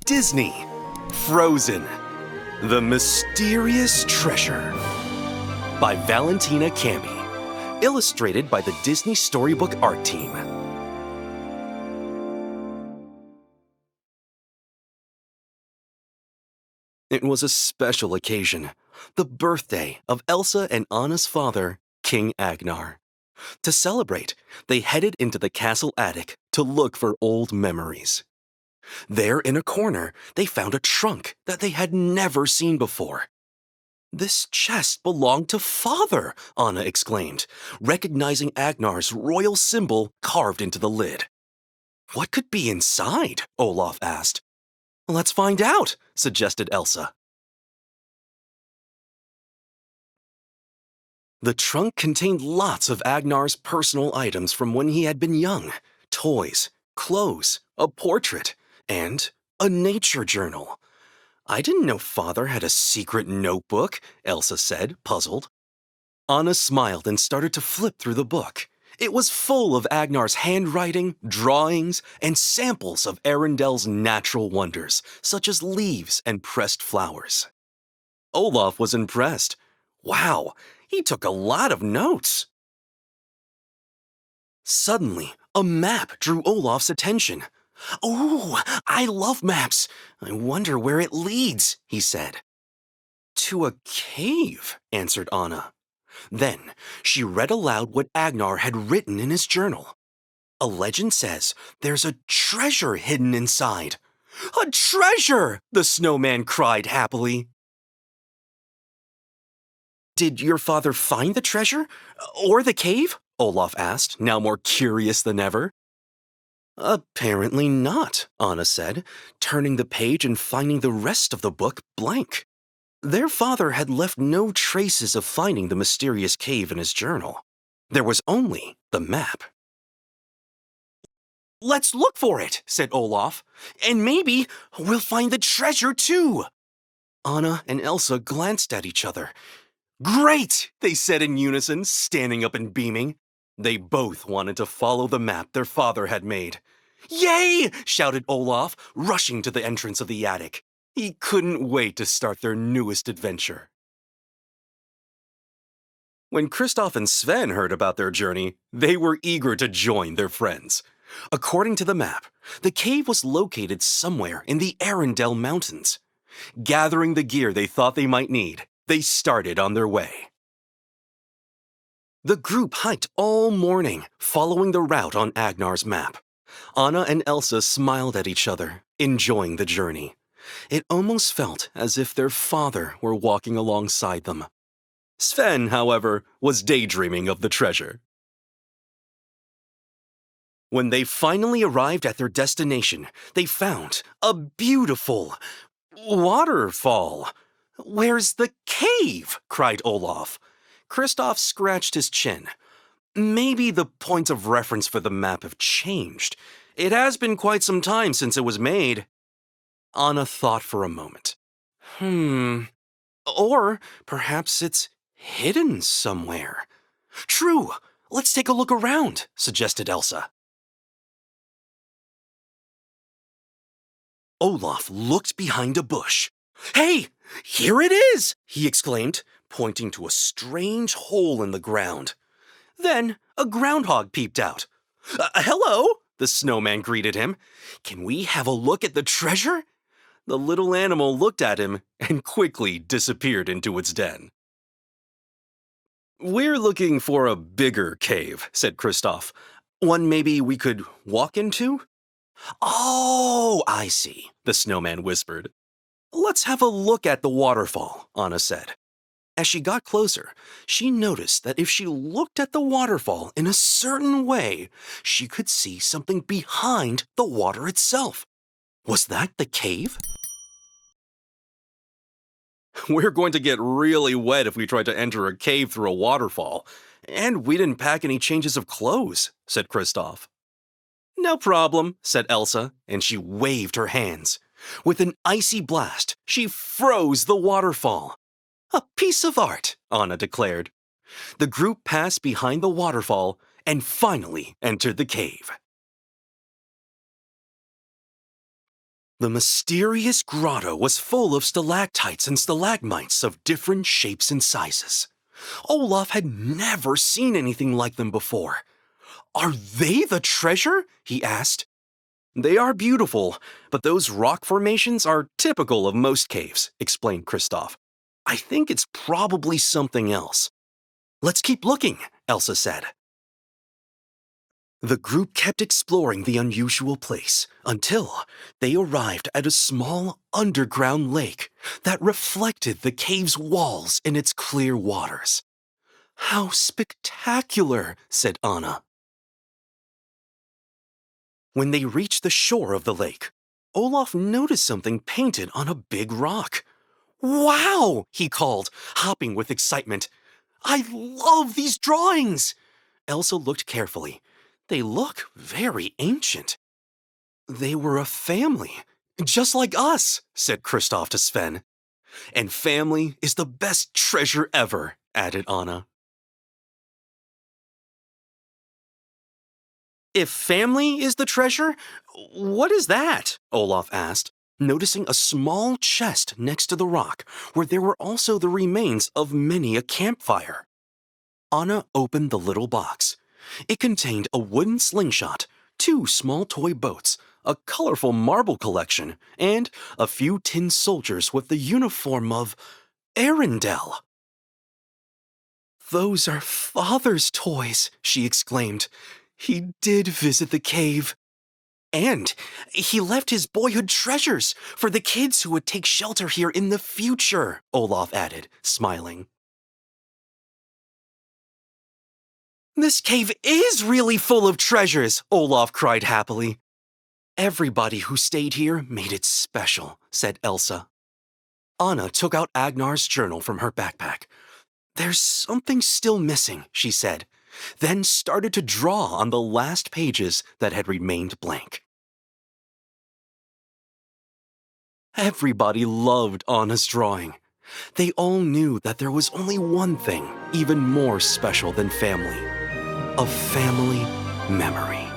Disney, Frozen, The Mysterious Treasure by Valentina Cami, illustrated by the Disney Storybook art team. It was a special occasion, the birthday of Elsa and Anna's father, King Agnarr. To celebrate, they headed into the castle attic to look for old memories. There in a corner, they found a trunk that they had never seen before. "This chest belonged to Father," Anna exclaimed, recognizing Agnar's royal symbol carved into the lid. "What could be inside?" Olaf asked. "Let's find out," suggested Elsa. The trunk contained lots of Agnar's personal items from when he had been young: toys, clothes, a portrait, and a nature journal. "I didn't know Father had a secret notebook," Elsa said, puzzled. Anna smiled and started to flip through the book. It was full of Agnar's handwriting, drawings, and samples of Arendelle's natural wonders, such as leaves and pressed flowers. Olaf was impressed. Wow, he took a lot of notes. Suddenly, a map drew Olaf's attention. "Oh, I love maps. I wonder where it leads," he said. "To a cave," answered Anna. Then she read aloud what Agnarr had written in his journal. "A legend says there's a treasure hidden inside." "A treasure!" the snowman cried happily. "Did your father find the treasure? Or the cave?" Olaf asked, now more curious than ever. "Apparently not," Anna said, turning the page and finding the rest of the book blank. Their father had left no traces of finding the mysterious cave in his journal. There was only the map. "Let's look for it," said Olaf, "and maybe we'll find the treasure too." Anna and Elsa glanced at each other. "Great!" they said in unison, standing up and beaming. They both wanted to follow the map their father had made. "Yay!" shouted Olaf, rushing to the entrance of the attic. He couldn't wait to start their newest adventure. When Kristoff and Sven heard about their journey, they were eager to join their friends. According to the map, the cave was located somewhere in the Arendelle Mountains. Gathering the gear they thought they might need, they started on their way. The group hiked all morning, following the route on Agnar's map. Anna and Elsa smiled at each other, enjoying the journey. It almost felt as if their father were walking alongside them. Sven, however, was daydreaming of the treasure. When they finally arrived at their destination, they found a beautiful waterfall. "Where's the cave?" cried Olaf. Kristoff scratched his chin. "Maybe the points of reference for the map have changed. It has been quite some time since it was made." Anna thought for a moment. Or perhaps it's hidden somewhere." "True! Let's take a look around," suggested Elsa. Olaf looked behind a bush. "Hey, here it is!" he exclaimed, pointing to a strange hole in the ground. Then a groundhog peeped out. "Hello," the snowman greeted him. "Can we have a look at the treasure?" The little animal looked at him and quickly disappeared into its den. "We're looking for a bigger cave," said Kristoff. "One maybe we could walk into?" "Oh, I see," the snowman whispered. "Let's have a look at the waterfall," Anna said. As she got closer, she noticed that if she looked at the waterfall in a certain way, she could see something behind the water itself. Was that the cave? "We're going to get really wet if we try to enter a cave through a waterfall. And we didn't pack any changes of clothes," said Kristoff. "No problem," said Elsa, and she waved her hands. With an icy blast, she froze the waterfall. "A piece of art," Anna declared. The group passed behind the waterfall and finally entered the cave. The mysterious grotto was full of stalactites and stalagmites of different shapes and sizes. Olaf had never seen anything like them before. "Are they the treasure?" he asked. "They are beautiful, but those rock formations are typical of most caves," explained Kristoff. "I think it's probably something else." "Let's keep looking," Elsa said. The group kept exploring the unusual place until they arrived at a small underground lake that reflected the cave's walls in its clear waters. "How spectacular," said Anna. When they reached the shore of the lake, Olaf noticed something painted on a big rock. "Wow!" he called, hopping with excitement. "I love these drawings!" Elsa looked carefully. They look very ancient. "They were a family, just like us," said Kristoff to Sven. "And family is the best treasure ever," added Anna. "If family is the treasure, what is that?" Olaf asked, noticing a small chest next to the rock where there were also the remains of many a campfire. Anna opened the little box. It contained a wooden slingshot, 2 small toy boats, a colorful marble collection, and a few tin soldiers with the uniform of Arendelle. "Those are Father's toys," she exclaimed. "He did visit the cave. And he left his boyhood treasures for the kids who would take shelter here in the future," Olaf added, smiling. "This cave is really full of treasures," Olaf cried happily. "Everybody who stayed here made it special," said Elsa. Anna took out Agnar's journal from her backpack. "There's something still missing," she said, then started to draw on the last pages that had remained blank. Everybody loved Anna's drawing. They all knew that there was only one thing even more special than family: a family memory.